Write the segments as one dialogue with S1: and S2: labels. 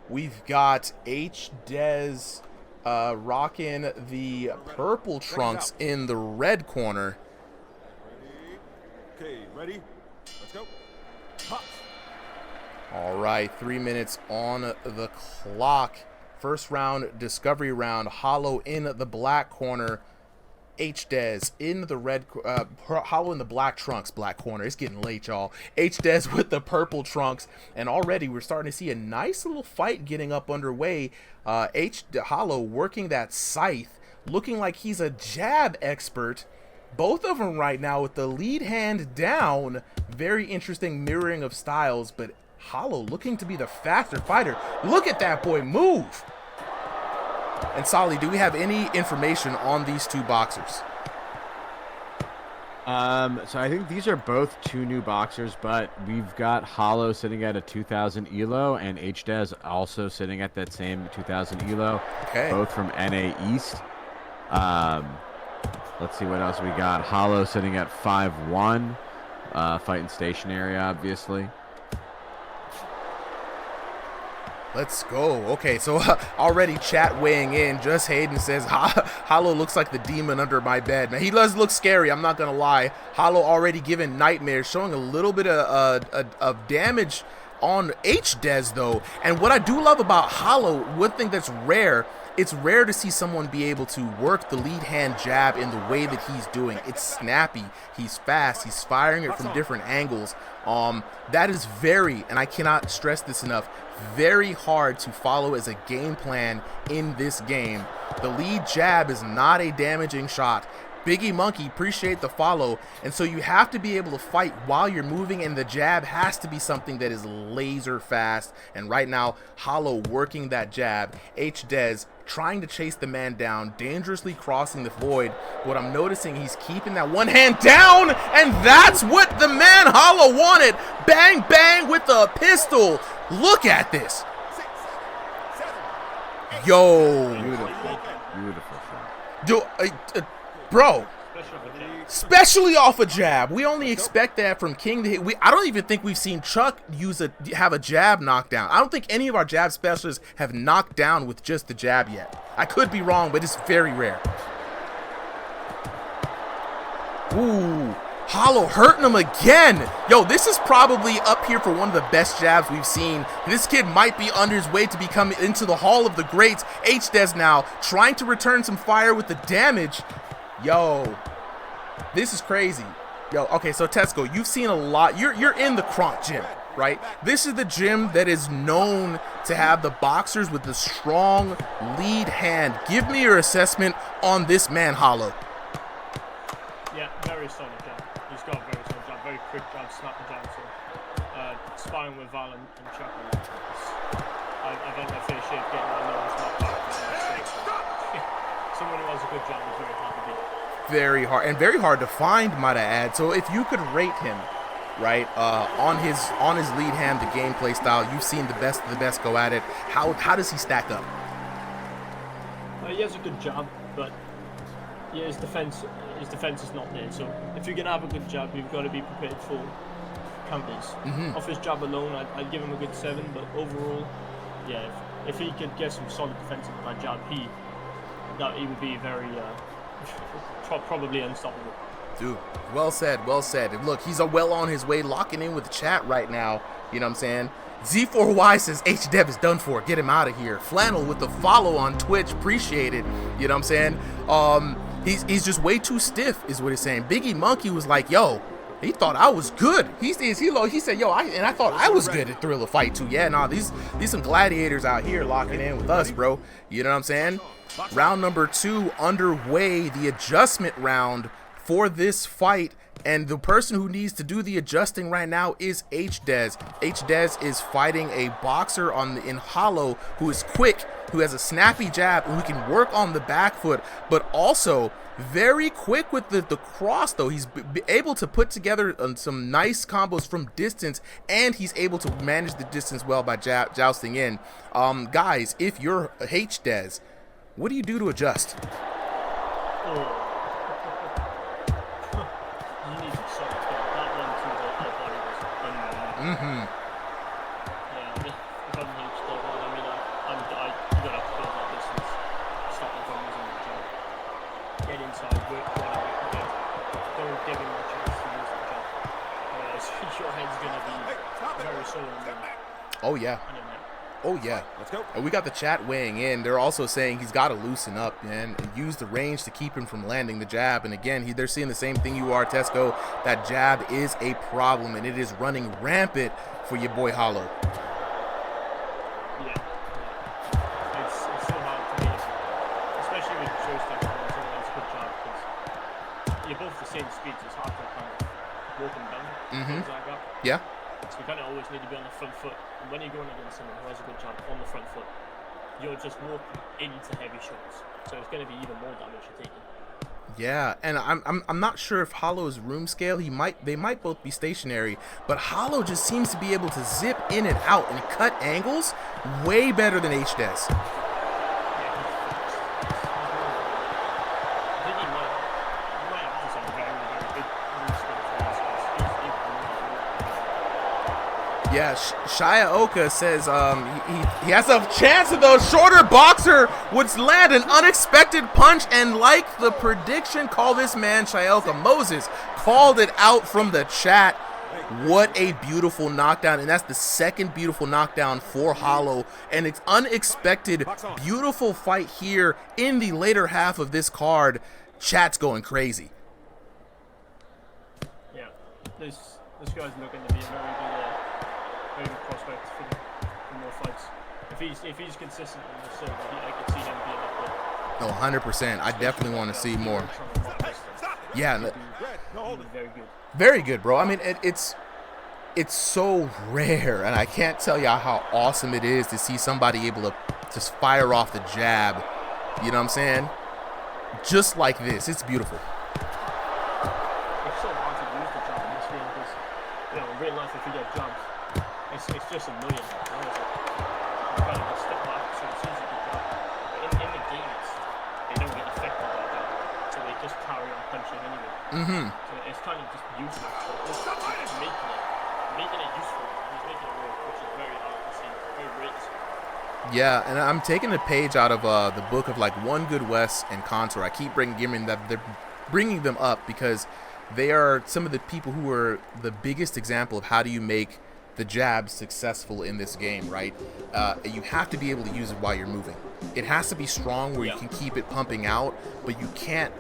S1: We've got HDEZ rocking the purple trunks in the red corner.
S2: Okay, ready? Let's go. Hop.
S1: All right, 3 minutes on the clock. First round, discovery round. Hollow in the black corner. HDEZ in the red, Hollow in the black trunks, black corner. It's getting late, y'all. HDEZ with the purple trunks, and already we're starting to see a nice little fight getting up underway. Hollow working that scythe, looking like he's a jab expert. Both of them right now with the lead hand down. Very interesting mirroring of styles, but Hollow looking to be the faster fighter. Look at that boy move. And Solly, do we have any information on these two boxers?
S3: So I think these are both two new boxers, but we've got Hollow sitting at a 2,000 elo and HDEZ also sitting at that same 2,000 elo.
S1: Okay.
S3: Both from NA East. Let's see what else we got. Hollow sitting at 5-1, fighting stationary, obviously.
S1: Let's go. Okay, so already chat weighing in. Just Hayden says, Hollow looks like the demon under my bed. Now, he does look scary, I'm not going to lie. Hollow already given nightmares, showing a little bit of damage on HDEZ, though. And what I do love about Hollow, one thing that's rare, it's rare to see someone be able to work the lead hand jab in the way that he's doing. It's snappy, he's fast, he's firing it from different angles. That is very, and I cannot stress this enough, very hard to follow as a game plan in this game. The lead jab is not a damaging shot. Biggie Monkey, appreciate the follow. And so you have to be able to fight while you're moving, and the jab has to be something that is laser fast. And right now, Hollow working that jab. HDEZ trying to chase the man down, dangerously crossing the void. What I'm noticing, he's keeping that one hand down, and that's what the man Hollow wanted. Bang, bang with the pistol. Look at this. Yo.
S3: Beautiful. Beautiful shot.
S1: Bro, especially off a jab. We only expect that from King to hit. I don't even think we've seen Chuck have a jab knockdown. I don't think any of our jab specialists have knocked down with just the jab yet. I could be wrong, but it's very rare. Ooh, Hollow hurting him again. Yo, this is probably up here for one of the best jabs we've seen. This kid might be under his way to become into the Hall of the Greats. HDEZ now trying to return some fire with the damage. Yo, this is crazy. Yo, okay, so Tesco, you've seen a lot. You're in the Kronk gym, right? This is the gym that is known to have the boxers with the strong lead hand. Give me your assessment on this man, Hollow.
S4: Yeah, very solid jab. He's got a very solid jab, very quick jab, snap the jab. So, sparring with Val and Chuck. I've had my fair share of getting my nose knocked back. Someone who has a good jab is very hard to beat.
S1: Very hard, and very hard to find, might I add. So if you could rate him, right, on his lead hand, the gameplay style, you've seen the best of the best go at it. How does he stack up?
S4: He has a good jab, but yeah, his defense is not there. So if you're gonna have a good jab, you've got to be prepared for counters. Off his jab alone, I'd give him a good 7, but overall, yeah, if he could get some solid defense with that jab, he would be very probably unstoppable.
S1: Dude, well said, well said. And look, he's well on his way, locking in with the chat right now. You know what I'm saying? Z4Y says HDEV is done for. Get him out of here. Flannel with the follow on Twitch. Appreciate it. You know what I'm saying? He's just way too stiff, is what he's saying. Biggie Monkey was like, yo, he thought I was good. He said, yo, I thought I was good at Thrill of Fight too. Yeah, nah, these some gladiators out here locking in with us, bro. You know what I'm saying? Round number 2 underway, the adjustment round for this fight. And the person who needs to do the adjusting right now is HDEZ. HDEZ is fighting a boxer in Hollow who is quick, who has a snappy jab, and who can work on the back foot, but also very quick with the cross, though. He's able to put together some nice combos from distance, and he's able to manage the distance well by jousting in. Guys, if you're HDEZ, what do you do to adjust?
S4: Yeah, if I'm HDEZ, I mean,
S1: Oh, yeah.
S4: And then,
S1: Oh, yeah.
S2: Let's go.
S1: And we got the chat weighing in. They're also saying he's got to loosen up, man, and use the range to keep him from landing the jab. And again, they're seeing the same thing you are, Tesco. That jab is a problem, and it is running rampant for your boy Hollow.
S4: yeah. It's so hard to me, especially with joystick. It's always a good job because you're both the same speed, so it's hard to kind of walk them down. Things like that.
S1: Yeah.
S4: So you kind of always need to be on the front foot. And when you're going against someone who has a good jab on the front foot, you're just walking into heavy shots. So it's going to be even more damage you're taking.
S1: Yeah, and I'm not sure if Hollow's room scale, they might both be stationary, but Hollow just seems to be able to zip in and out and cut angles way better than HDEZ.
S4: Yeah, he's fast. I think he might have some very, very big room scale for this because he's
S1: Yeah, Shia Oka says he has a chance that the shorter boxer would land an unexpected punch, and like the prediction, call this man Shia Oka. Moses called it out from the chat. What a beautiful knockdown, and that's the second beautiful knockdown for Hollow, and it's unexpected, beautiful fight here in the later half of this card. Chat's going crazy.
S4: yeah, this guy's looking to be a very good prospect for more fights. If he's consistent in this silver, I could see him being up there.
S1: No, 100%. I definitely want to see more. Yeah,
S2: Red, no, hold it.
S4: Very good.
S1: very good, bro. I mean, it's so rare, and I can't tell you how awesome it is to see somebody able to just fire off the jab. You know what I'm saying? Just like this. It's beautiful.
S4: It's so hard to use the jab in this game because, in real life, if you get jabs, it's just annoying. It's like, you kind of just step back, so it's easy to jab. But in the game, they don't get affected by that, so they just carry on punching anyway. So it's kind of just useless. But this is making it useful. He's making it work, which is very hard to see. Very rare to see.
S1: Yeah, and I'm taking a page out of the book of like One Good West and Contour. I keep bringing them up because they are some of the people who are the biggest example of how do you make the jab successful in this game, right? You have to be able to use it while you're moving. It has to be strong where you can keep it pumping out, but you can't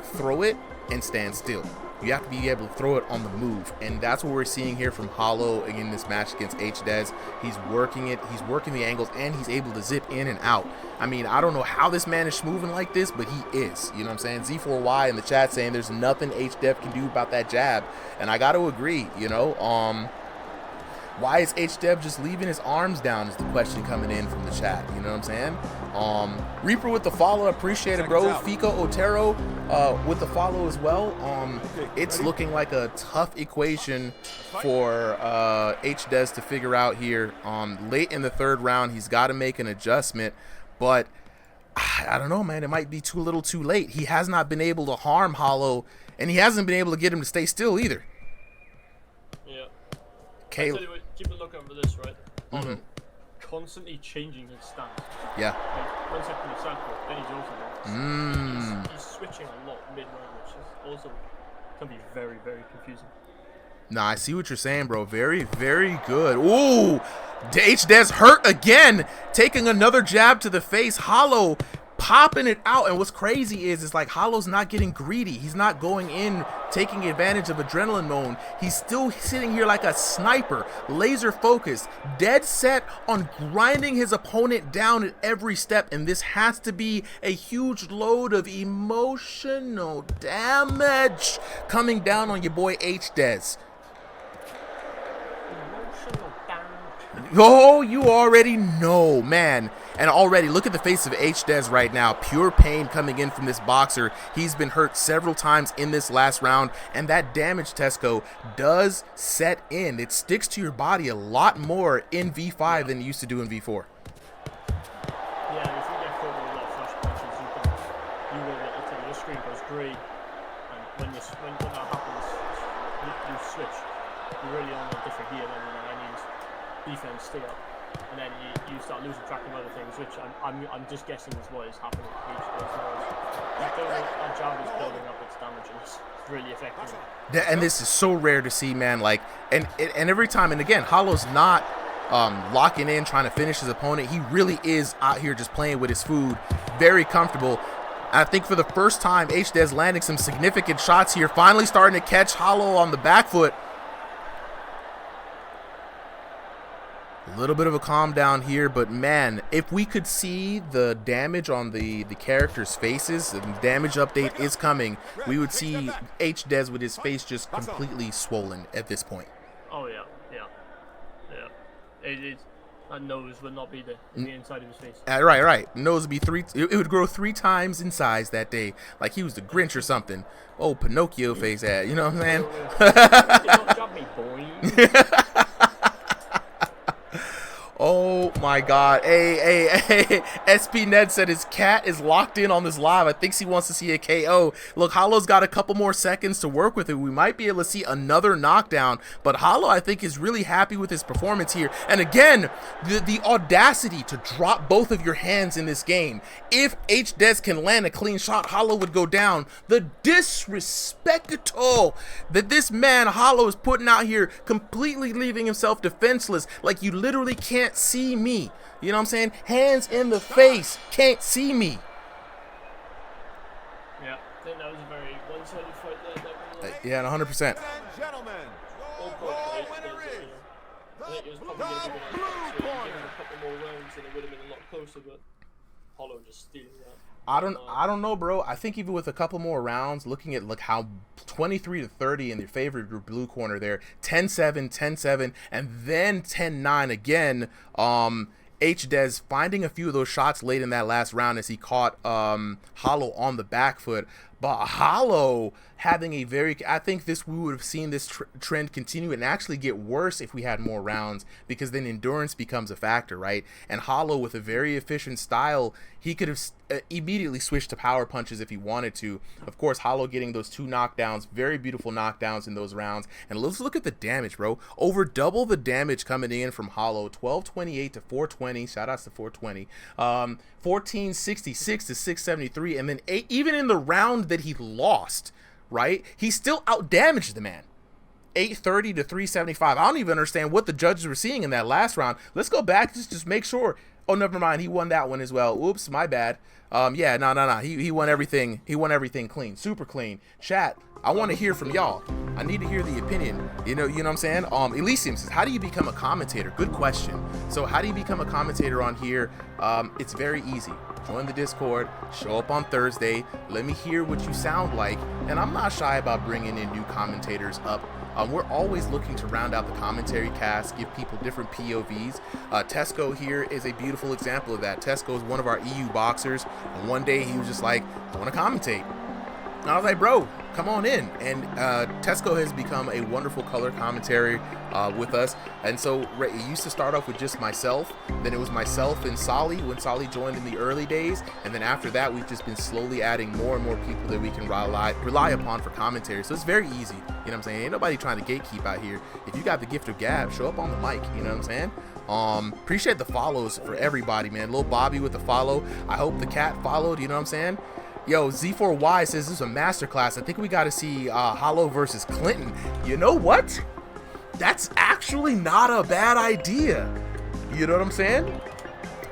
S1: throw it and stand still. You have to be able to throw it on the move, and that's what we're seeing here from Hollow in this match against HDEZ. He's working it, he's working the angles, and he's able to zip in and out. I mean, I don't know how this man is moving like this, but he is. You know what I'm saying? Z4Y in the chat saying there's nothing HDEZ can do about that jab, and I got to agree. You know, why is HDEV just leaving his arms down is the question coming in from the chat. You know what I'm saying? Reaper with the follow, appreciate it, bro. Fico Otero with the follow as well. It's looking like a tough equation for HDEZ to figure out here. Late in the third round, he's got to make an adjustment, but I don't know, man. It might be too little too late. He has not been able to harm Hollow, and he hasn't been able to get him to stay still either.
S4: Yeah.
S1: Okay.
S4: Tell you what, keep a look over this, right? Constantly changing his stance.
S1: Yeah.
S4: Like, 1 second he's circle, then he's also he's switching a lot mid-round, which is also can be very, very confusing.
S1: Nah, I see what you're saying, bro. Very, very good. Ooh, HDEZ hurt again, taking another jab to the face. Hollow popping it out, and what's crazy is like Hollow's not getting greedy. He's not going in taking advantage of adrenaline mode. He's still sitting here like a sniper, laser focused, dead set on grinding his opponent down at every step, and this has to be a huge load of emotional damage coming down on your boy HDEZ.
S4: Emotional damage.
S1: Oh, you already know, man. And already, look at the face of HDEZ right now. Pure pain coming in from this boxer. He's been hurt several times in this last round, and that damage, Tesco, does set in. It sticks to your body a lot more in V5 than it used to do in V4.
S4: Yeah, if you get caught with a lot of flash punches, you will get it. Your screen goes grey, and when that happens, you switch. You're really on a different gear than any defense stay up. And then you start losing track of other things, which I'm just guessing is what is happening. That jab is building up its damage, and it's really affecting it.
S1: And this is so rare to see, man. Like, and every time, and again, Hollow's not locking in, trying to finish his opponent. He really is out here just playing with his food, very comfortable. I think for the first time, HDEZ landing some significant shots here, finally starting to catch Hollow on the back foot. A little bit of a calm down here, but man, if we could see the damage on the characters' faces, the damage update is coming, we would see HDEZ with his face just completely swollen at this point.
S4: Oh yeah. That nose would not be there in the inside of his face.
S1: Right. Nose would be it would grow 3 times in size that day, like he was the Grinch or something. Oh, Pinocchio face ad, you know what I'm saying?
S4: Don't jump me, boy.
S1: Oh my God. Hey, SP Ned said his cat is locked in on this live. I think he wants to see a KO. Look, Hollow's got a couple more seconds to work with it. We might be able to see another knockdown, but Hollow, I think, is really happy with his performance here. And again, the audacity to drop both of your hands in this game. If HDEZ can land a clean shot, Hollow would go down. The disrespect that this man Hollow is putting out here, completely leaving himself defenseless, like you literally can't see me. You know what I'm saying? Hands in the face, can't see me.
S4: Yeah, I think that was a very one-sided fight there.
S1: Yeah, 100%.
S2: Gentlemen,
S4: All pro fight, I think it was probably going to be a couple more rounds and it would have been a lot closer, but Hollow just stealing that.
S1: I don't know, bro. I think even with a couple more rounds, looking at how 23-30 in your favorite blue corner there, 10-7, 10-7, and then 10-9 again. HDEZ finding a few of those shots late in that last round as he caught Hollow on the back foot. But Hollow having a I think we would have seen this trend continue and actually get worse if we had more rounds, because then endurance becomes a factor, right? And Hollow, with a very efficient style, he could have immediately switched to power punches if he wanted to. Of course, Hollow getting those 2 knockdowns, very beautiful knockdowns in those rounds. And let's look at the damage, bro. Over double the damage coming in from Hollow, 1228 to 420. Shout outs to 420. 1466 to 673, and then even in the round that he lost, right, he still outdamaged the man. 830 to 375. I don't even understand what the judges were seeing in that last round. Let's go back, just make sure. Oh, never mind, he won that one as well. Oops, my bad. Yeah, no. He won everything. He won everything clean, super clean. Chat, I want to hear from y'all. I need to hear the opinion. You know what I'm saying? Elysium says, how do you become a commentator? Good question. So how do you become a commentator on here? It's very easy. Join the Discord, show up on Thursday, let me hear what you sound like, and I'm not shy about bringing in new commentators up. We're always looking to round out the commentary cast, give people different POVs. Tesco here is a beautiful example of that. Tesco is one of our EU boxers, and one day he was just like, I want to commentate. And I was like, bro, come on in. And Tesco has become a wonderful color commentary with us. And so it used to start off with just myself. Then it was myself and Solly when Solly joined in the early days. And then after that, we've just been slowly adding more and more people that we can rely upon for commentary. So it's very easy. You know what I'm saying? Ain't nobody trying to gatekeep out here. If you got the gift of gab, show up on the mic. You know what I'm saying? Appreciate the follows for everybody, man. Lil Bobby with the follow. I hope the cat followed. You know what I'm saying? Yo, Z4Y says this is a masterclass. I think we got to see Hollow versus Clinton. You know what? That's actually not a bad idea. You know what I'm saying?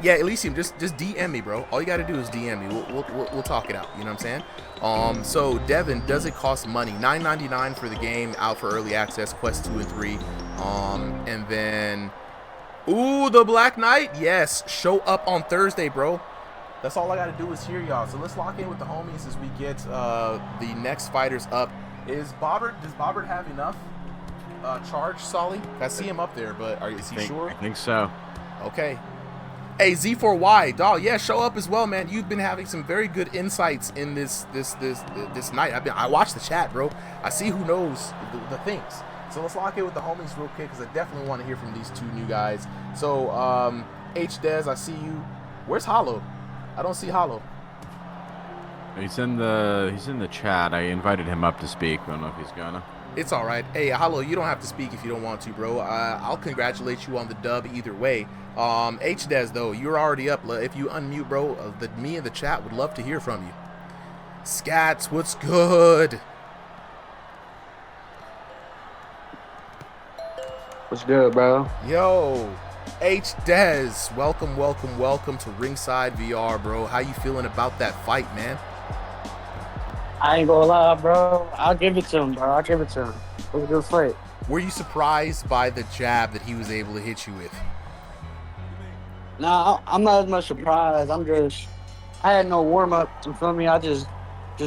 S1: Yeah, Elysium, just DM me, bro. All you got to do is DM me. We'll talk it out. You know what I'm saying? So Devin, does it cost money? $9.99 for the game, out for early access, Quest 2 and 3. And then, ooh, the Black Knight. Yes, show up on Thursday, bro. That's all I got to do is hear y'all. So let's lock in with the homies as we get the next fighters up. Does Bobbert have enough charge, Solly? I see him up there, but is he sure?
S3: I think so.
S1: Okay. Hey, Z4Y, dog, yeah, show up as well, man. You've been having some very good insights in this night. I watched the chat, bro. I see who knows the things. So let's lock in with the homies real quick, because I definitely want to hear from these 2 new guys. So, HDEZ, I see you. Where's Hollow? I don't see Hollow.
S3: He's in the chat. I invited him up to speak. I don't know if he's gonna.
S1: It's all right. Hey, Hollow, you don't have to speak if you don't want to, bro. I'll congratulate you on the dub either way. HDEZ, though, you're already up. If you unmute, bro, me and the chat would love to hear from you. Scats, what's good?
S5: What's good, bro?
S1: Yo, HDEZ, welcome to Ringside VR, bro. How you feeling about that fight, man?
S5: I ain't gonna lie, bro. I'll give it to him, bro. I'll give it to him. It was a good fight.
S1: Were you surprised by the jab that he was able to hit you with?
S5: Nah, I'm not as much surprised. I had no warm up. You feel me? I just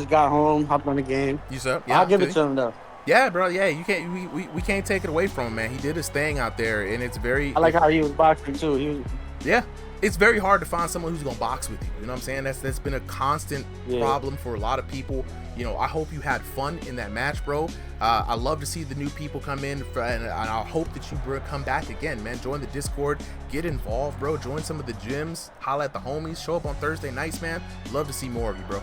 S5: got home, hopped on the game.
S1: You sir? Yeah,
S5: I'll give it to him though.
S1: Yeah, bro. Yeah, you can't. We can't take it away from him, man. He did his thing out there, and it's very.
S5: I like how he was boxing too.
S1: Yeah, it's very hard to find someone who's gonna box with you. You know what I'm saying? That's been a constant problem for a lot of people. You know, I hope you had fun in that match, bro. I love to see the new people come in, and I hope that you come back again, man. Join the Discord, get involved, bro. Join some of the gyms, holla at the homies, show up on Thursday nights, man. Love to see more of you, bro.